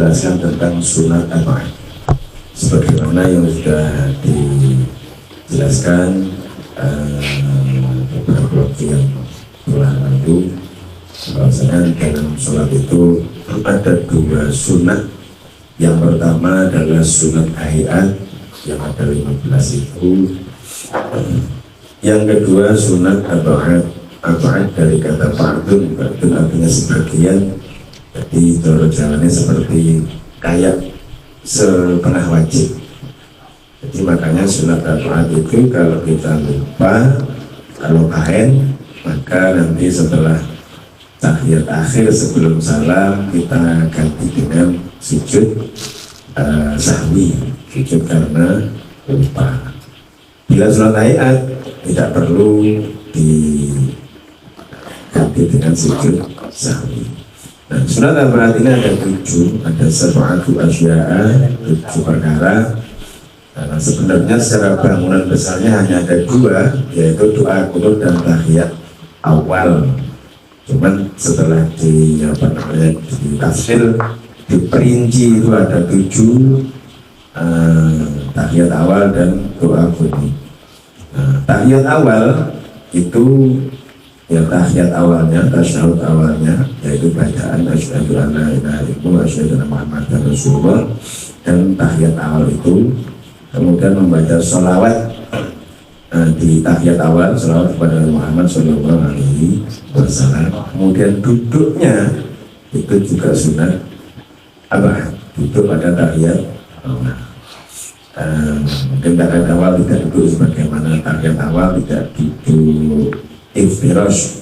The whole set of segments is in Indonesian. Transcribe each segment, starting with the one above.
menjelaskan tentang sunat ab'ad. Sebagaimana yang sudah dijelaskan beberapa waktu yang telah lalu, bahwasanya dalam sholat itu ada dua sunat. Yang pertama adalah sunat hayat yang ada 15 itu. Yang kedua sunat ab'ad. Ab'ad dari kata fardun, fardun artinya sebagian. Jadi cara jalannya seperti kayak setengah wajib. Jadi makanya sunat ab'ad itu kalau kita lupa, kalau kain, maka nanti setelah tahiyat akhir sebelum salam kita ganti dengan sujud sahwi, sujud karena lupa. Bila sunat hayat tidak perlu diganti dengan sujud sahwi. Nah, sunat ab'ad ini ada 7, ada sab'atu asya'a, 7 perkara. Nah, sebenarnya secara bangunan besarnya hanya ada 2, yaitu doa qunut dan tahiyat awal. Cuman setelah ditafsir, diperinci itu ada 7 tahiyat awal dan doa qunut. Tahiyat awal itu ya tahiyat awalnya, tasyahud awalnya, yaitu bacaan asyhadu an la ilaha illallah wa asyhadu anna muhammadar rasulullah, dan tahiyat awal itu kemudian membaca sholawat di tahiyat awal, sholawat kepada Muhammad Shallallahu Alaihi Wasallam. Kemudian duduknya itu juga sunat ab'ad, duduk pada tahiyat awal. Mungkin tahiyat awal tidak duduk sebagaimana tahiyat awal tidak duduk iftirash,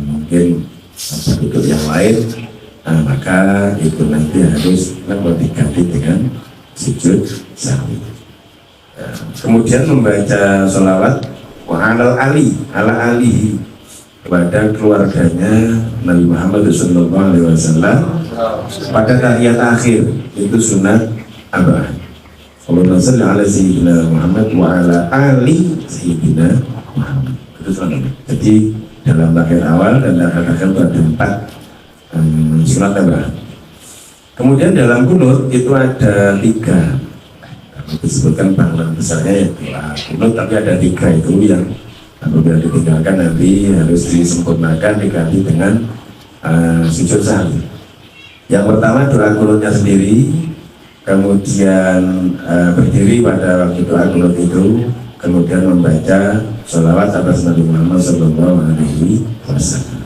mungkin duduk yang lain. Maka itu nanti harus diganti dengan sujud sahwi. Kemudian membaca sholawat wa ala alihi kepada keluarganya Nabi Muhammad Sallallahu Alaihi Wasallam pada tahiyat akhir, itu sunat ab'ad. Allahumma shalli ala sayyidina Muhammad wa ala ali sayyidina Muhammad. Itu sunat. Jadi dalam tahiyat awal dan tahiyat akhir itu ada 4 sunat ab'ad. Kemudian dalam qunut itu ada 3. Disebutkan bangunan besarnya ya doa qunut, tapi ada 3 itu yang apabila ditinggalkan nanti harus disempurnakan, diganti dengan sujud sahwi. Yang pertama doa qunutnya sendiri, kemudian berdiri pada waktu doa qunut itu, kemudian membaca sholawat atas Nabi Muhammad Sallallahu Alaihi Wasallam.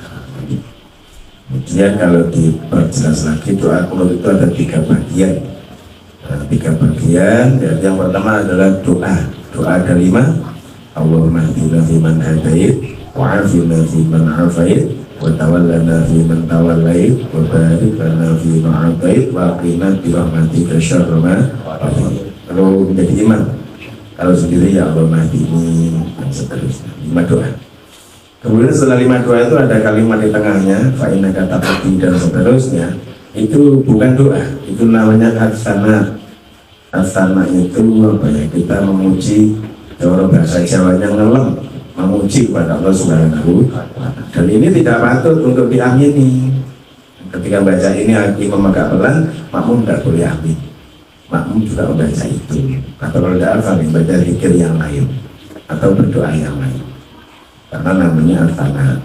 Kemudian kalau diperjelas lagi, doa qunut itu ada 3 bagian. 3 bagian. Yang pertama adalah doa ada 5. Allahumma hdina fiman hadait, wa afina fiman afait, wa tawallana fiman tawallait, wa barik lana fima atait, wa qina birahmatika syarra ma qadait. Kalau menjadi imam, kalau sendiri ya Allahumma hdini dan seterusnya. 5 doa. Kemudian setelah 5 doa itu ada kalimat di tengahnya, fa innaka taqdi dan seterusnya. Itu bukan doa, itu namanya asana. Asana itu apa ya? Kita memuji, cara bahasa Jawanya ngelem, memuji kepada Allah Subhanahu wa Ta'ala. Dan ini tidak patut untuk diamini. Ketika baca ini imam agak pelan, makmum tidak boleh amin. Makmum juga membaca itu. Atau kalau tidak hafal, baca zikir yang lain atau berdoa yang lain. Karena namanya asana.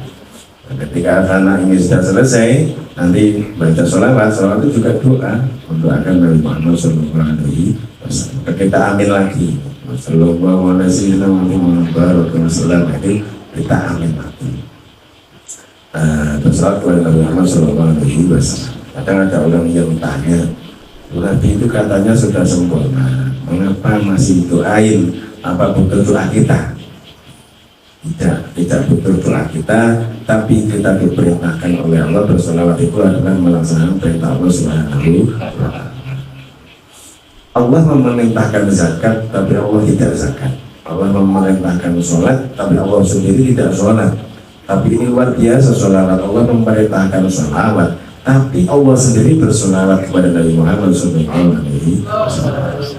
Ketika asana ini sudah selesai, nanti baca sholawat itu juga doa mendoakan Nabi Muhammad Sallallahu Alaihi Wasallam. Kita amin lagi, Sallallahu Alaihi Wasallam, kita amin lagi. Terus kepada Nabi Muhammad Sallallahu Alaihi Wasallam. Kadang ada orang yang tanya, Nabi itu katanya sudah sempurna, mengapa masih doain? Apa butuh doa kita? Tidak butuh doa kita, tapi kita diperintahkan oleh Allah. Bersolawat itu adalah melaksanakan perintah Allah Subhanahu wa Ta'ala. Allah memerintahkan zakat, tapi Allah tidak zakat. Allah memerintahkan sholat, tapi Allah sendiri tidak sholat. Tapi ini luar biasa, sholawat. Allah memerintahkan sholawat, tapi Allah sendiri bersolawat kepada Nabi Muhammad Sallallahu Alaihi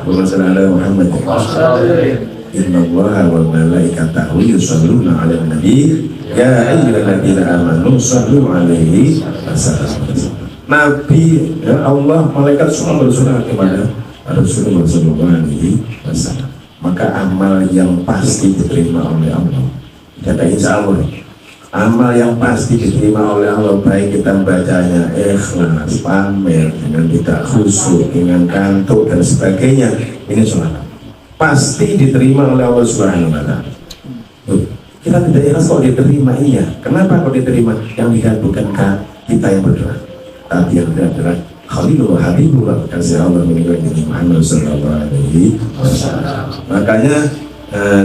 Wasallam. Inna Allaha wa malaikatahu yusholluna 'alan nabi ya ayyuhalladzina amanu shollu 'alaihi wasallam. Nabi, ya Allah, malaikat semua bersurah kepada Rasulullah SAW. Maka amal yang pasti diterima oleh Allah. Kata insya Allah, amal yang pasti diterima oleh Allah, baik kita bacanya ikhlas, pamer, dengan tidak khusyuk, dengan kantuk dan sebagainya, ini sholat pasti diterima oleh Allah Subhanahu wa Ta'ala. Kita tidak ikhlas kok diterima, iya. Kenapa kok diterima? Yang dilihat bukan kita yang berdoa, tapi yang dilihat adalah Khalilullah Habibullah kasih Allah meninggal Muhammad sallallahu alaihi wasallam. Makanya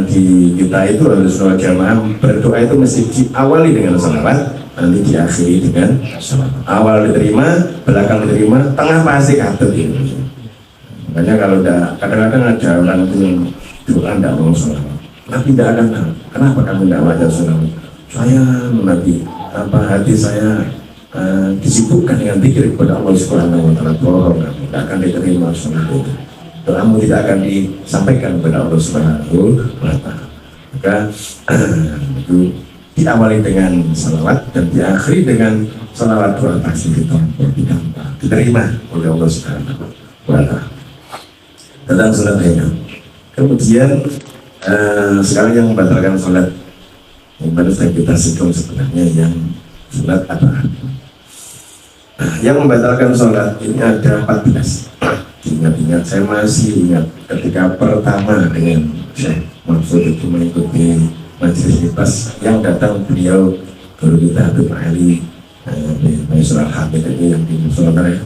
di kita itu harus jamaah berdoa itu mesti diawali dengan salawat, nanti diakhiri dengan salawat. Awal diterima, belakang diterima, tengah pasti katut ini. Makanya kalau kadang-kadang ada orang itu yang doa tidak mau salawat, Nabi tidak akan tahu kenapa kamu tidak baca salawat. Saya Nabi, hati saya disibukkan dengan pikir kepada Allah Subhanahu wa Ta'ala, bohong, tidak akan diterima salat itu. Doamu tidak akan disampaikan kepada Allah Subhanahu wa Ta'ala. Maka itu diawali dengan salawat dan diakhiri dengan salawat, doa pasti diterima oleh Allah Subhanahu wa Ta'ala. Tentang salat ini. Kemudian sekarang yang membatalkan salat, yang baru saya kita singgung sebenarnya yang salat apa? Yang membatalkan sholat ini ada 14. Ingat-ingat, saya masih ingat ketika pertama dengan Syekh Mansur itu mengikuti majelis pas yang datang beliau guru kita Habib Ali Maisur Al-Habib itu yang di Surabaya.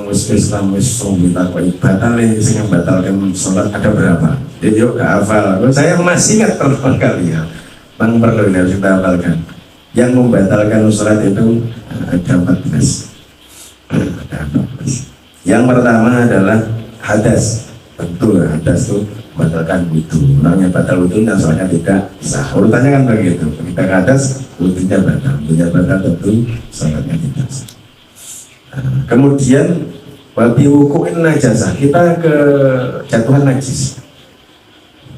Islam kita batal sehingga membatalkan sholat ada berapa? Dia juga gak hafal. Saya masih ingat pertama kali ya. Bang perlu ini harus kita hafalkan. Yang membatalkan sholat itu ada 14. Yang pertama adalah hadas. Tentu hadas itu membatalkan wudu. Orang yang batal wudu dan sholatnya tidak sah. Urutannya kan begitu. Kita hadas, wudunya batal. Wudunya batal tentu sholatnya tidak sah. Kemudian wabi wuku'in najasah, kita kejatuhan najis.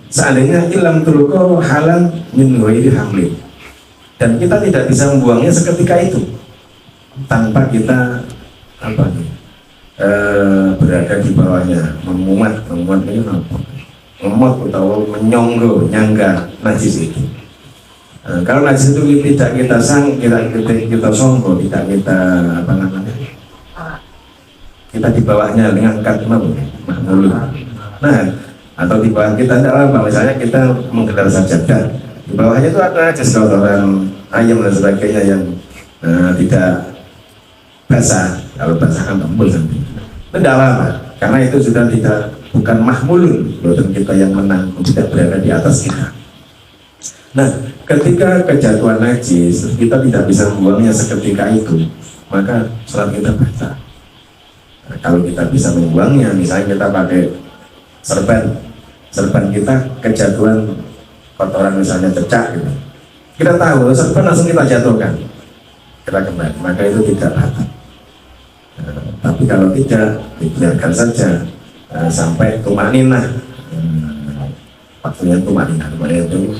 Seandainya ilam tulko halan min ghairi hamlin, dan kita tidak bisa membuangnya seketika itu tanpa kita berada di bawahnya, memuat ini apa? Memuat atau menyonggo, nyangga najis itu. Kalau najis itu tidak kita kita songgo, tidak kita kita di bawahnya dengan angkat mahmul. Nah, atau di bawah kita tidak apa, misalnya kita menggelar sajadah, di bawahnya itu ada najis kotoran ayam dan sebagainya yang tidak basah. Kalau basah kan tembul nanti. Tidak apa, karena itu sudah bukan mahmulun, bukan kita yang menang, tidak berada di atas kita. Nah, ketika kejatuhan najis, kita tidak bisa membuangnya seketika itu, maka sholat kita batal. Nah, kalau kita bisa membuangnya, misalnya kita pakai serban kita kejatuhan kotoran misalnya cecak gitu, kita tahu serban langsung kita jatuhkan, kita kembali, maka itu tidak batal. Tapi kalau tidak, dibiarkan saja sampai tumaninah. Waktunya tumaninah itu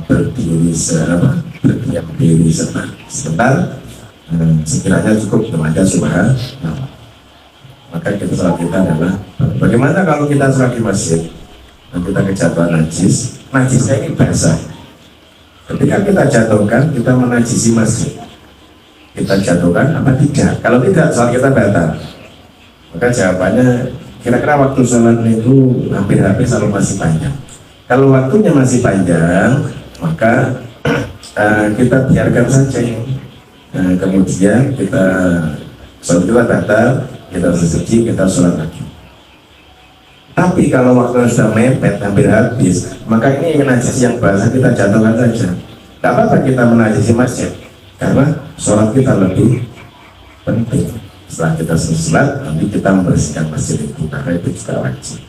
berdiri berdiam diri sebentar, sekiranya cukup membaca subhanallah. Maka kita sholat kita adalah bagaimana kalau kita sholat di masjid dan kita kejatuhan najisnya ini basah. Ketika kita jatuhkan, kita menajisi masjid, kita jatuhkan apa tidak? Kalau tidak, sholat kita batal. Maka jawabannya, kira-kira waktu sholat itu hampir-hampir selalu masih panjang. Kalau waktunya masih panjang, maka kita biarkan saja. Kemudian kita sholat kita batal, kita suci, kita sholat lagi. Tapi kalau waktunya sudah mepet, hampir habis, maka ini najis yang basah kita jatuhkan saja. Tidak apa-apa kita menajisi masjid, karena sholat kita lebih penting. Setelah kita sholat, nanti kita membersihkan masjid itu, karena itu juga wajib.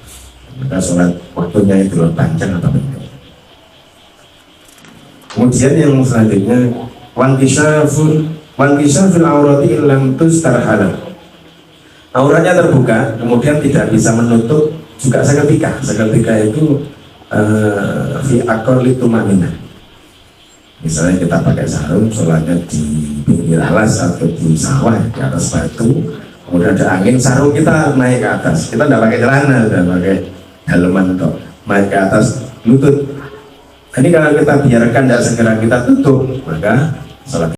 Maka sholat waktunya itu lebih panjang atau pendek. Kemudian yang selanjutnya, wankishaful aurati illam tustar halal. Auratnya terbuka, kemudian tidak bisa menutup juga seketika. Seketika itu fi aqalli tumanina. Misalnya kita pakai sarung, sholatnya di pinggir alas atau di sawah di atas batu, kemudian ada angin, sarung kita naik ke atas. Kita tidak pakai celana, tidak pakai daleman atau naik ke atas lutut. Ini kalau kita biarkan tidak segera kita tutup, maka sholat